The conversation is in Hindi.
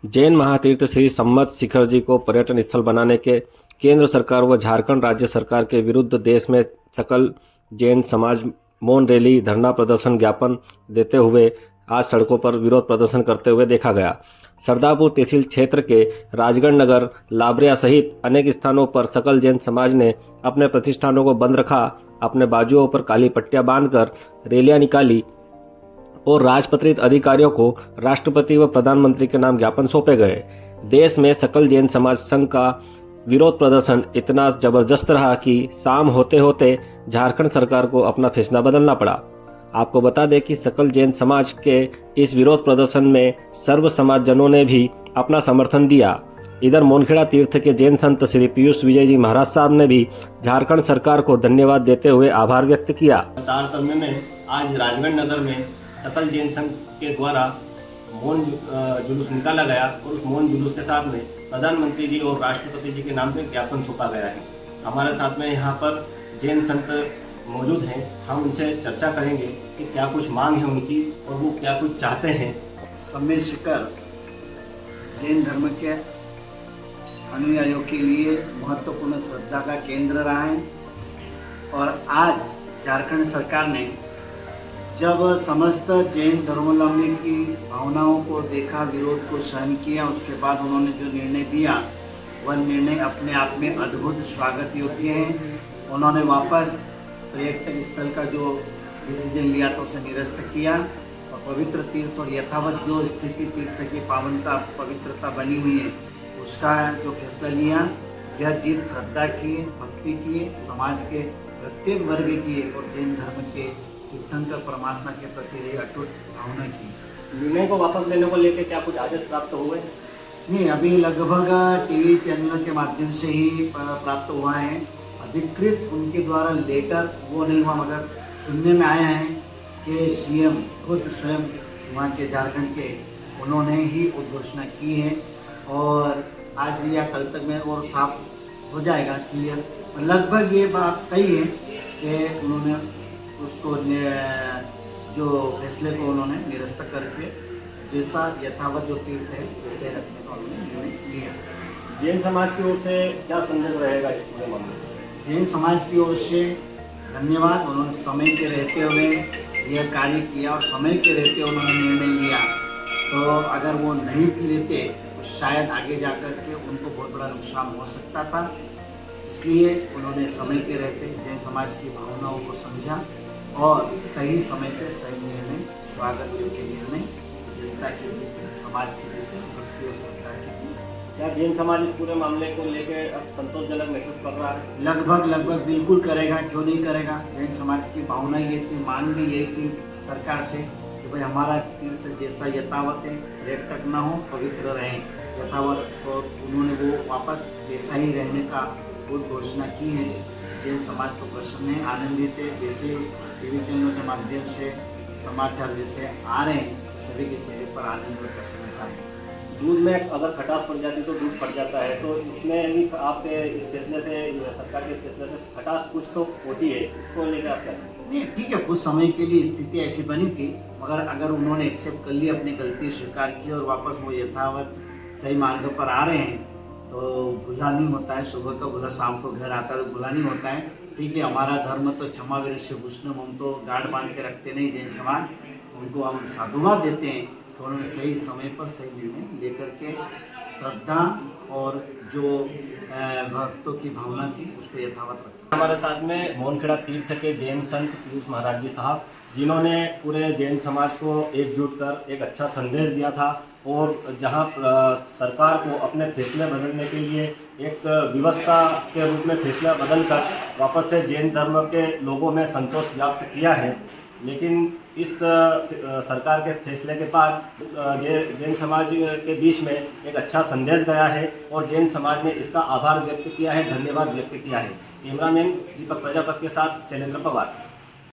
जैन महातीर्थ श्री सम्मत शिखर जी को पर्यटन स्थल बनाने के केंद्र सरकार व झारखंड राज्य सरकार के विरुद्ध देश में सकल जैन समाज मौन रैली, धरना प्रदर्शन, ज्ञापन देते हुए आज सड़कों पर विरोध प्रदर्शन करते हुए देखा गया। सरदारपुर तहसील क्षेत्र के राजगढ़ नगर, लाबरिया सहित अनेक स्थानों पर सकल जैन समाज ने अपने प्रतिष्ठानों को बंद रखा, अपने बाजुओं पर काली पट्टियां बांधकर रैलियां निकाली और राजपत्रित अधिकारियों को राष्ट्रपति व प्रधानमंत्री के नाम ज्ञापन सौंपे गए। देश में सकल जैन समाज संघ का विरोध प्रदर्शन इतना जबरदस्त रहा कि शाम होते होते झारखंड सरकार को अपना फैसला बदलना पड़ा। आपको बता दें कि सकल जैन समाज के इस विरोध प्रदर्शन में सर्व समाजजनों ने भी अपना समर्थन दिया। इधर मोनखेड़ा तीर्थ के जैन संत श्री पीयूष विजय जी महाराज साहब ने भी झारखंड सरकार को धन्यवाद देते हुए आभार व्यक्त किया। तारतम्य में आज राजगढ़ नगर में सकल जैन संघ के द्वारा मौन जुलूस निकाला गया और उस मौन जुलूस के साथ में प्रधानमंत्री जी और राष्ट्रपति जी के नाम पे ज्ञापन सौंपा गया है। हमारे साथ में यहाँ पर जैन संत मौजूद हैं। हम उनसे चर्चा करेंगे कि क्या कुछ मांग है उनकी और वो क्या कुछ चाहते हैं। सम्मत शिखर जैन धर्म के अनुयायियों के लिए महत्वपूर्ण श्रद्धा का केंद्र रहा है और आज झारखंड सरकार ने जब समस्त जैन धर्मावलंबी की भावनाओं को देखा, विरोध को सहन किया, उसके बाद उन्होंने जो निर्णय दिया वह निर्णय अपने आप में अद्भुत स्वागत योग्य है। उन्होंने वापस पर्यटक स्थल का जो डिसीजन लिया तो उसे निरस्त किया और पवित्र तीर्थ और यथावत जो स्थिति तीर्थ की पावनता पवित्रता बनी हुई है उसका जो फैसला लिया, यह जीत श्रद्धा की, भक्ति की, समाज के प्रत्येक वर्ग की और जैन धर्म के तीर्थंकर परमात्मा के प्रति रही अटूट भावना की। निर्णय को वापस लेने को लेकर क्या कुछ आदेश प्राप्त हुए? नहीं, अभी लगभग टीवी चैनल के माध्यम से ही प्राप्त हुआ है। अधिकृत उनके द्वारा लेटर वो नहीं हुआ, मगर सुनने में आया है कि सीएम खुद स्वयं वहाँ के झारखंड के उन्होंने ही उद्घोषणा की है और आज या कल तक में और साफ हो जाएगा, क्लियर। लगभग ये बात तय है कि उन्होंने उसको जो फैसले को उन्होंने निरस्त करके जैसा यथावत जो तीर्थ है वैसे रखने का उन्होंने निर्णय लिया। जैन समाज की ओर से क्या संदेश रहेगा इस पूरे मामले में? जैन समाज की ओर से धन्यवाद। उन्होंने समय के रहते हुए यह कार्य किया और समय के रहते उन्होंने निर्णय लिया, तो अगर वो नहीं लेते तो शायद आगे जाकर के उनको बहुत बड़ा नुकसान हो सकता था। इसलिए उन्होंने समय के रहते जैन समाज की भावनाओं को समझा और सही समय पे सही निर्णय, स्वागत योग्य निर्णय, जनता की जीत, समाज की जीत, भक्ति और श्रद्धा की जीत। क्या जैन समाज इस पूरे मामले को लेकर अब संतोषजनक महसूस कर रहा है? लगभग बिल्कुल करेगा, क्यों नहीं करेगा। जैन समाज की भावना ये थी, मांग भी यही थी सरकार से कि भाई हमारा तीर्थ जैसा यथावत है, पर्यटक ना हो, पवित्र रहें यथावत, और उन्होंने वो वापस वैसा ही रहने का बहुत घोषणा की है। जैन समाज तो प्रसन्न है, आनंदित है। जैसे टीवी चैनलों के माध्यम से समाचार जैसे आ रहे हैं, सभी के चेहरे पर आनंद और प्रसन्नता है। दूध में अगर खटास पड़ जाती तो दूध फट जाता है, तो इसमें भी आपके इस फैसले से, सरकार के इस फैसले से खटास कुछ तो पहुंची है, इसको लेकर आप क्या? नहीं, ठीक है, कुछ समय के लिए स्थिति ऐसी बनी थी, मगर अगर उन्होंने एक्सेप्ट कर ली, अपनी गलती स्वीकार की और वापस वो यथावत सही मार्ग पर आ रहे हैं तो भूला नहीं होता है। सुबह का भूला शाम को घर आता है तो भूला नहीं होता है। ठीक है, हमारा धर्म तो क्षमा वीरस्य भूषणम, हम तो गार्ड बांध के रखते नहीं जैन समाज, उनको हम साधुवाद देते हैं। तो उन्होंने सही समय पर सही निर्णय लेकर के श्रद्धा और जो भक्तों की भावना थी उसको यथावत रखा। हमारे साथ में मोनखेड़ा तीर्थ के जैन संत पीयूष महाराज जी साहब, जिन्होंने पूरे जैन समाज को एकजुट कर एक अच्छा संदेश दिया था और जहां सरकार को अपने फैसले बदलने के लिए एक व्यवस्था के रूप में फैसला बदलकर वापस से जैन धर्म के लोगों में संतोष व्यक्त किया है। लेकिन इस सरकार के फैसले के बाद जैन समाज के बीच में एक अच्छा संदेश गया है और जैन समाज ने इसका आभार व्यक्त किया है, धन्यवाद व्यक्त किया है। कैमरामैन दीपक प्रजापति के साथ शैलेंद्र पवार।